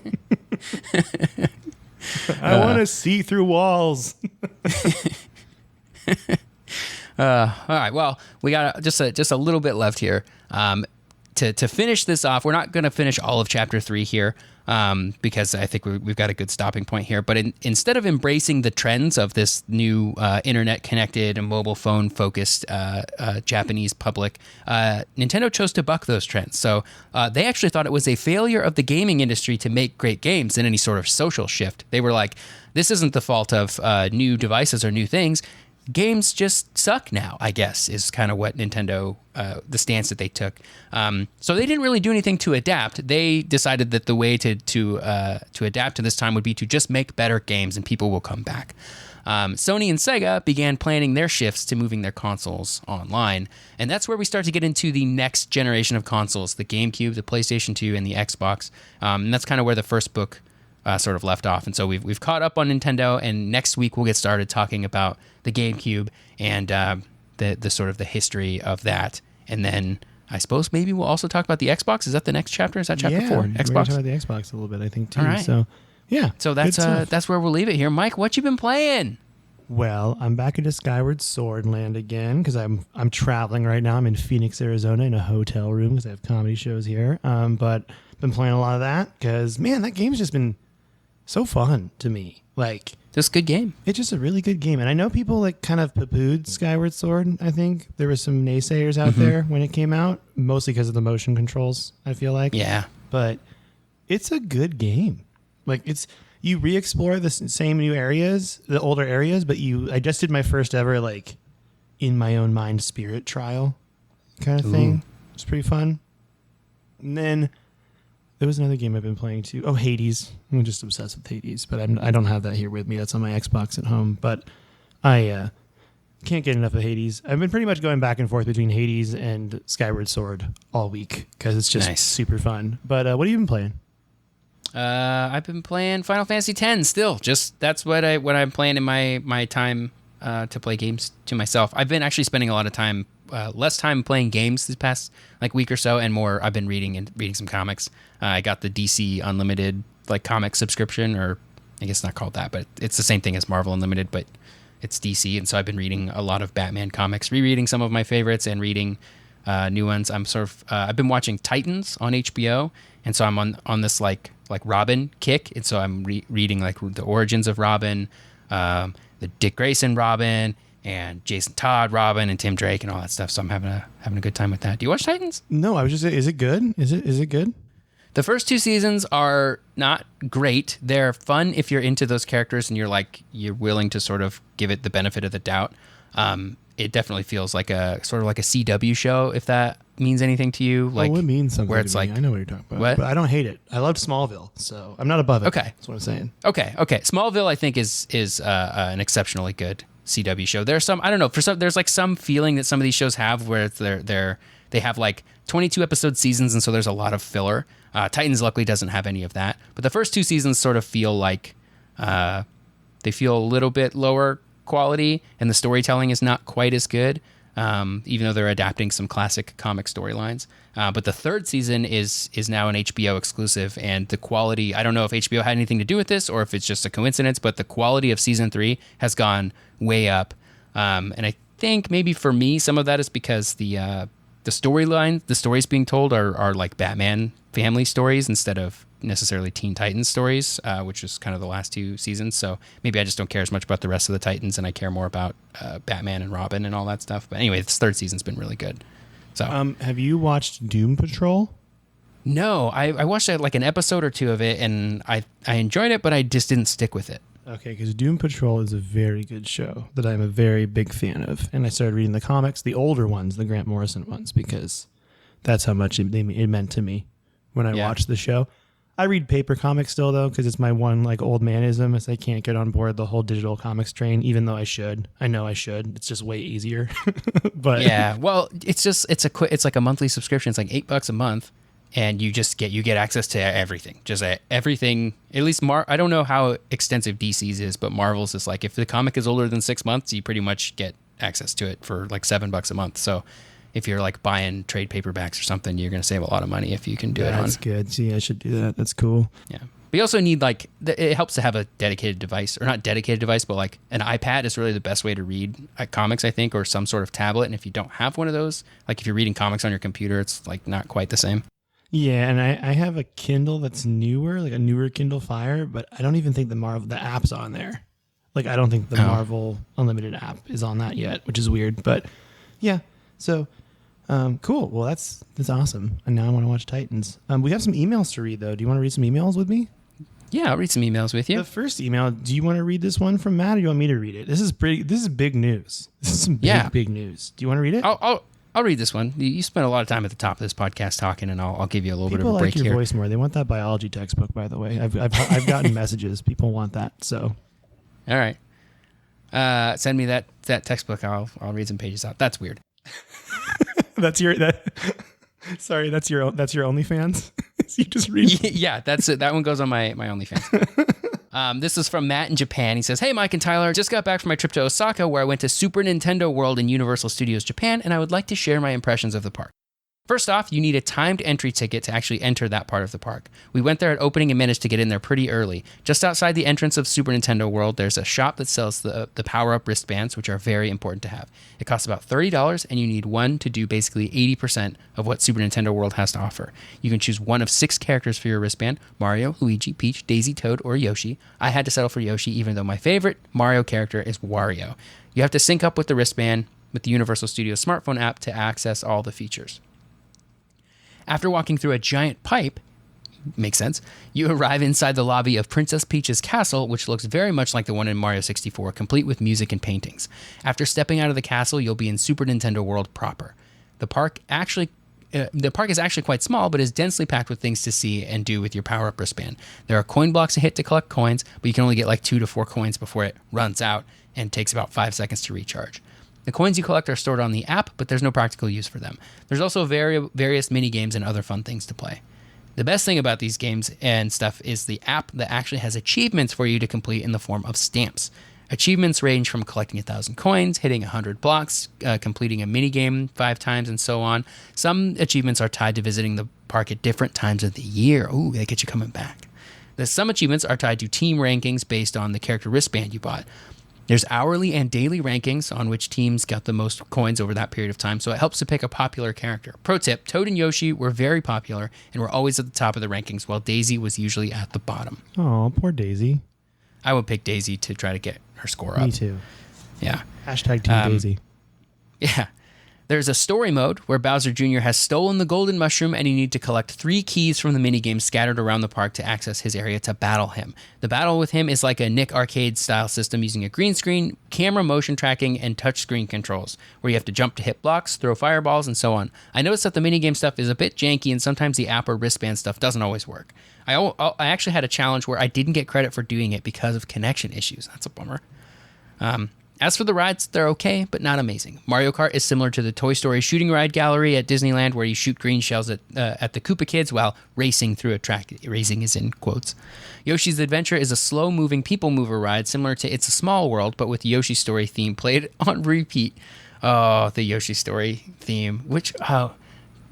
I want to see through walls. All right. Well, we got just a little bit left here. To finish this off, we're not going to finish all of Chapter 3 here because I think we've got a good stopping point here. But instead of embracing the trends of this new internet-connected and mobile phone-focused Japanese public, Nintendo chose to buck those trends. So they actually thought it was a failure of the gaming industry to make great games than any sort of social shift. They were like, this isn't the fault of new devices or new things. Games just suck now, I guess, is kind of what Nintendo, the stance that they took. So they didn't really do anything to adapt. They decided that the way to adapt to this time would be to just make better games and people will come back. Sony and Sega began planning their shifts to moving their consoles online. And that's where we start to get into the next generation of consoles, the GameCube, the PlayStation 2, and the Xbox. And that's kind of where the first book sort of left off. And so we've caught up on Nintendo, and next week we'll get started talking about the GameCube and the sort of the history of that. And then I suppose maybe we'll also talk about the Xbox. Is that the next chapter? Is that chapter 4? Xbox? Xbox. We're going to talk about the Xbox a little bit, I think, too. All right. So, yeah. So that's where we'll leave it here. Mike, what you been playing? Well, I'm back into Skyward Sword land again because I'm traveling right now. I'm in Phoenix, Arizona in a hotel room because I have comedy shows here. But been playing a lot of that because, man, that game's just been so fun to me. Like, Just a good game. it's just a really good game. And I know people like kind of poo-pooed Skyward Sword. I think there was some naysayers out there when it came out, mostly because of the motion controls, I feel like. Yeah. But it's a good game. Like, you re-explore the same new areas, the older areas, but I just did my first ever, like, in my own mind spirit trial kind of thing. It's pretty fun. And then there was another game I've been playing too. Oh, Hades. I'm just obsessed with Hades, but I don't have that here with me. That's on my Xbox at home. But I can't get enough of Hades. I've been pretty much going back and forth between Hades and Skyward Sword all week because it's just super fun. But what have you been playing? I've been playing Final Fantasy X still. Just that's what I'm playing in my time to play games to myself. I've been actually spending a lot of time, less time playing games this past like week or so, and more I've been reading some comics. I got the DC Unlimited like comic subscription, or I guess it's not called that, but it's the same thing as Marvel Unlimited, but it's DC. And so I've been reading a lot of Batman comics, rereading some of my favorites and reading new ones. I'm sort of I've been watching Titans on HBO, and so I'm on this like Robin kick, and so I'm reading like the origins of Robin, the Dick Grayson Robin, and Jason Todd Robin, and Tim Drake, and all that stuff. So I'm having a good time with that. Do you watch Titans? No, I was just saying, is it good? Is it good? The first 2 seasons are not great. They're fun if you're into those characters and you're willing to sort of give it the benefit of the doubt. It definitely feels like a sort of like a CW show, if that means anything to you. Like, it means something. Where it's like, I know what you're talking about. What? But I don't hate it. I loved Smallville, so I'm not above it. Okay, that's what I'm saying. Okay. Smallville, I think, is an exceptionally good CW show. There's some, I don't know, there's like some feeling that some of these shows have where they have like 22 episode seasons, and so there's a lot of filler. Titans luckily doesn't have any of that, but the first 2 seasons sort of feel like they feel a little bit lower quality, and the storytelling is not quite as good, even though they're adapting some classic comic storylines. But the 3rd season is now an HBO exclusive, and the quality, I don't know if HBO had anything to do with this or if it's just a coincidence, but the quality of season 3 has gone way up. And I think maybe for me, some of that is because the storyline, the stories being told are like Batman family stories instead of necessarily Teen Titans stories, which is kind of the last 2 seasons. So maybe I just don't care as much about the rest of the Titans, and I care more about Batman and Robin and all that stuff. But anyway, this 3rd season's been really good. So, have you watched Doom Patrol? No, I watched like an episode or 2 of it, and I enjoyed it, but I just didn't stick with it. Okay, because Doom Patrol is a very good show that I'm a very big fan of, and I started reading the comics, the older ones, the Grant Morrison ones, because that's how much it meant to me when I watched the show. I read paper comics still, though, because it's my one like old manism is I can't get on board the whole digital comics train, even though I should. I know I should. It's just way easier. But yeah, well, it's like a monthly subscription. It's like $8 a month, and you get access to everything. Just everything. At least I don't know how extensive DC's is, but Marvel's is like if the comic is older than 6 months, you pretty much get access to it for like $7 a month. So if you're like buying trade paperbacks or something, you're going to save a lot of money if you can do it on. That's good. See, I should do that. That's cool. Yeah. But you also need it helps to have a dedicated device, or not dedicated device, but like an iPad is really the best way to read comics, I think, or some sort of tablet. And if you don't have one of those, like if you're reading comics on your computer, it's like not quite the same. Yeah, and I have a Kindle that's newer, like a newer Kindle Fire, but I don't even think the app's on there. Like I don't think the Marvel Unlimited app is on that yet, which is weird. But yeah, so cool. Well, that's awesome. And now I want to watch Titans. We have some emails to read though. Do you want to read some emails with me? Yeah, I'll read some emails with you. The first email, do you want to read this one from Matt, or do you want me to read it? This is big news. This is some big news. Do you want to read it? I'll read this one. You spent a lot of time at the top of this podcast talking, and I'll give you a little bit of a break here. People like your voice more. They want that biology textbook, by the way. I've gotten messages. People want that. So, all right, send me that textbook. I'll read some pages out. That's weird. Sorry, that's your OnlyFans. You just read. Yeah, that's it. That one goes on my OnlyFans. This is from Matt in Japan. He says, "Hey, Mike and Tyler, just got back from my trip to Osaka, where I went to Super Nintendo World in Universal Studios Japan, and I would like to share my impressions of the park. First off, you need a timed entry ticket to actually enter that part of the park. We went there at opening and managed to get in there pretty early. Just outside the entrance of Super Nintendo World, there's a shop that sells the power-up wristbands, which are very important to have. It costs about $30, and you need one to do basically 80% of what Super Nintendo World has to offer. You can choose one of 6 characters for your wristband: Mario, Luigi, Peach, Daisy, Toad, or Yoshi. I had to settle for Yoshi, even though my favorite Mario character is Wario. You have to sync up with the wristband with the Universal Studios smartphone app to access all the features. After walking through a giant pipe," makes sense, "you arrive inside the lobby of Princess Peach's castle, which looks very much like the one in Mario 64, complete with music and paintings. After stepping out of the castle, you'll be in Super Nintendo World proper. The park is actually quite small, but is densely packed with things to see and do with your power-up wristband. There are coin blocks to hit to collect coins, but you can only get like 2 to 4 coins before it runs out and takes about 5 seconds to recharge. The coins you collect are stored on the app, but there's no practical use for them. There's also various mini games and other fun things to play. The best thing about these games and stuff is the app that actually has achievements for you to complete in the form of stamps. Achievements range from collecting 1,000 coins, hitting 100 blocks, completing a mini game 5 times, and so on. Some achievements are tied to visiting the park at different times of the year. Ooh, they get you coming back. Some achievements are tied to team rankings based on the character wristband you bought. There's hourly and daily rankings on which teams got the most coins over that period of time, so it helps to pick a popular character. Pro tip, Toad and Yoshi were very popular and were always at the top of the rankings, while Daisy was usually at the bottom." Oh, poor Daisy. I would pick Daisy to try to get her score up. Me too. Yeah. Hashtag Team Daisy. Yeah. There's a story mode where Bowser Jr. has stolen the golden mushroom, and you need to collect 3 keys from the minigames scattered around the park to access his area to battle him. The battle with him is like a Nick Arcade style system using a green screen, camera motion tracking, and touchscreen controls, where you have to jump to hit blocks, throw fireballs, and so on. I noticed that the minigame stuff is a bit janky, and sometimes the app or wristband stuff doesn't always work. I actually had a challenge where I didn't get credit for doing it because of connection issues. That's a bummer. As for the rides, they're okay, but not amazing. Mario Kart is similar to the Toy Story shooting ride gallery at Disneyland, where you shoot green shells at the Koopa Kids while racing through a track. Racing is in quotes. Yoshi's Adventure is a slow-moving people mover ride similar to It's a Small World, but with Yoshi Story theme played on repeat. Oh, the Yoshi Story theme,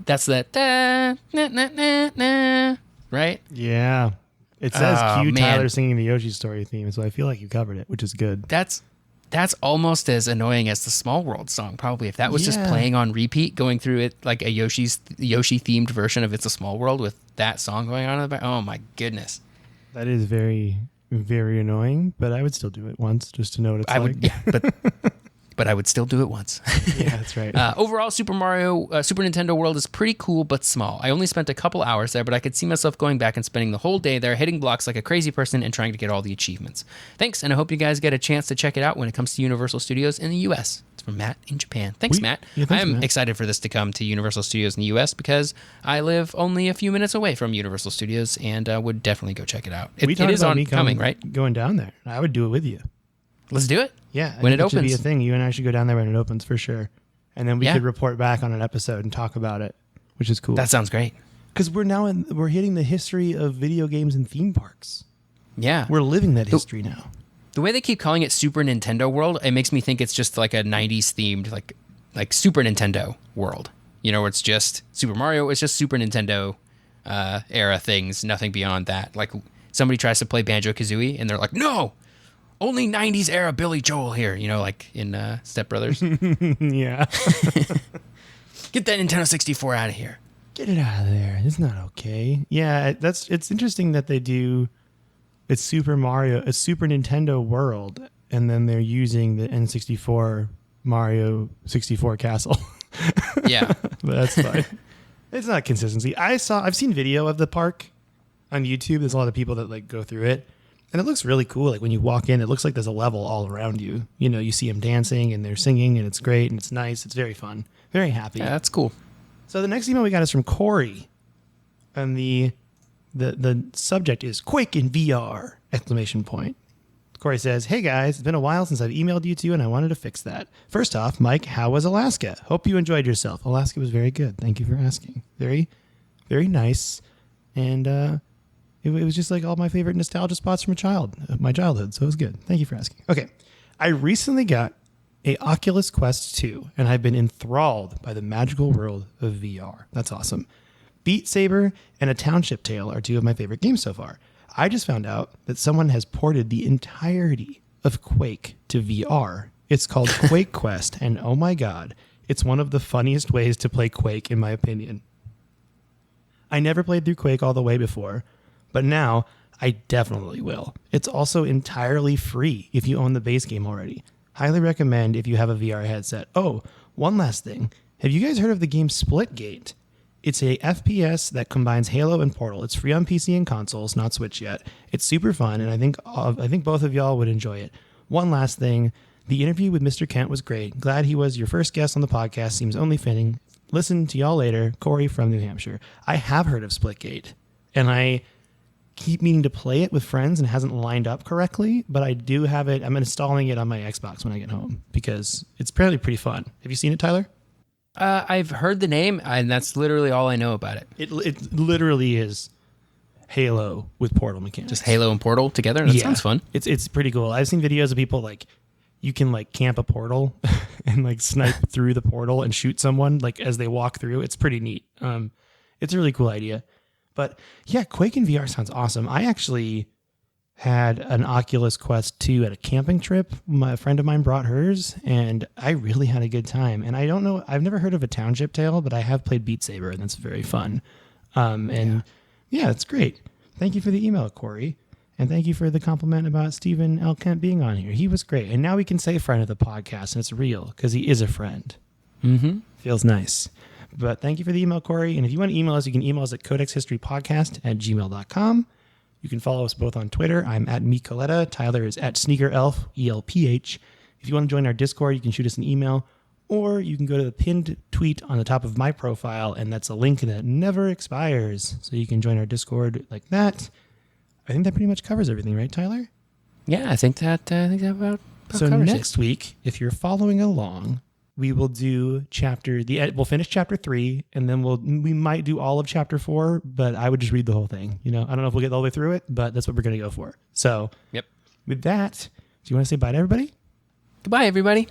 that's that da, na, na, na, na, right? Yeah. It says cue Tyler singing the Yoshi Story theme, so I feel like you covered it, which is good. That's almost as annoying as the Small World song, probably. If that was just playing on repeat, going through it like a Yoshi-themed version of It's a Small World with that song going on in the back. Oh, my goodness. That is very, very annoying, but I would still do it once just to know what it's like. But I would still do it once. Yeah, that's right. Overall, Super Nintendo World is pretty cool but small. I only spent a couple hours there, but I could see myself going back and spending the whole day there, hitting blocks like a crazy person and trying to get all the achievements. Thanks, and I hope you guys get a chance to check it out when it comes to Universal Studios in the U.S. It's from Matt in Japan. Thanks, Matt. Yeah, thanks, I'm Matt. excited for this to come to Universal Studios in the U.S. because I live only a few minutes away from Universal Studios and would definitely go check it out. It is coming, right? Going down there. I would do it with you. Let's do it. Yeah, when it opens, should be a thing. You and I should go down there when it opens for sure, and then we could report back on an episode and talk about it, which is cool. That sounds great. Because we're hitting the history of video games and theme parks. Yeah. We're living that history now. The way they keep calling it Super Nintendo World, it makes me think it's just like a 90s themed, like Super Nintendo World. You know, where it's just Super Mario, it's just Super Nintendo era things, nothing beyond that. Like somebody tries to play Banjo-Kazooie and they're like, no, only 90s era Billy Joel here, you know, like in Step Brothers. Yeah. Get that Nintendo 64 out of here. Get it out of there. It's not okay. Yeah, it's interesting that they do it's Super Nintendo World, and then they're using the N64 Mario 64 Castle. Yeah. But that's fine. It's not consistency. I've seen video of the park on YouTube. There's a lot of people that like go through it, and it looks really cool. Like when you walk in, it looks like there's a level all around you. You know, you see them dancing and they're singing, and it's great and it's nice. It's very fun. Very happy. Yeah, that's cool. So the next email we got is from Corey, and the subject is Quake in VR! Exclamation point. Corey says, "Hey guys, it's been a while since I've emailed you two, and I wanted to fix that. First off, Mike, how was Alaska? Hope you enjoyed yourself. Alaska was very good. Thank you for asking. Very, very nice, and it was just like all my favorite nostalgia spots from my childhood. So it was good. Thank you for asking. Okay, I recently got a Oculus Quest 2, and I've been enthralled by the magical world of VR. That's awesome. Beat Saber and A Township Tale are two of my favorite games so far. I just found out that someone has ported the entirety of Quake to VR. It's called Quake Quest, and oh my god, it's one of the funniest ways to play Quake, in my opinion. I never played through Quake all the way before, but now I definitely will. It's also entirely free if you own the base game already. Highly recommend if you have a VR headset. Oh, one last thing. Have you guys heard of the game Splitgate? It's a FPS that combines Halo and Portal. It's free on PC and consoles, not Switch yet. It's super fun, and I think both of y'all would enjoy it. One last thing. The interview with Mr. Kent was great. Glad he was your first guest on the podcast. Seems only fitting. Listen to y'all later. Corey from New Hampshire. I have heard of Splitgate, and I keep meaning to play it with friends, and it hasn't lined up correctly, but I do have it. I'm installing it on my Xbox when I get home because it's apparently pretty fun. Have you seen it, Tyler? I've heard the name, and that's literally all I know about it. It literally is Halo with Portal mechanics. Just Halo and Portal together? That sounds fun. It's pretty cool. I've seen videos of people like you can like camp a portal and like snipe through the portal and shoot someone like as they walk through. It's pretty neat. It's a really cool idea. But yeah, Quake in VR sounds awesome. I actually had an Oculus Quest 2 at a camping trip. A friend of mine brought hers, and I really had a good time. And I don't know, I've never heard of A Township Tale, but I have played Beat Saber, and that's very fun. Yeah, it's great. Thank you for the email, Corey. And thank you for the compliment about Stephen L. Kent being on here. He was great. And now we can say friend of the podcast, and it's real, because he is a friend. Mm-hmm. Feels nice. But thank you for the email, Corey. And if you want to email us, you can email us at codexhistorypodcast@gmail.com. You can follow us both on Twitter. I'm at Micoletta. Tyler is at SneakerElf, ELPH. If you want to join our Discord, you can shoot us an email, or you can go to the pinned tweet on the top of my profile, and that's a link that never expires. So you can join our Discord like that. I think that pretty much covers everything, right, Tyler? Yeah, I think that about so covers next week, if you're following along, we will do we'll finish chapter 3, and then we might do all of chapter 4, but I would just read the whole thing. You know, I don't know if we'll get all the way through it, but that's what we're going to go for. So Yep. With that, do you want to say bye to everybody? Goodbye, everybody.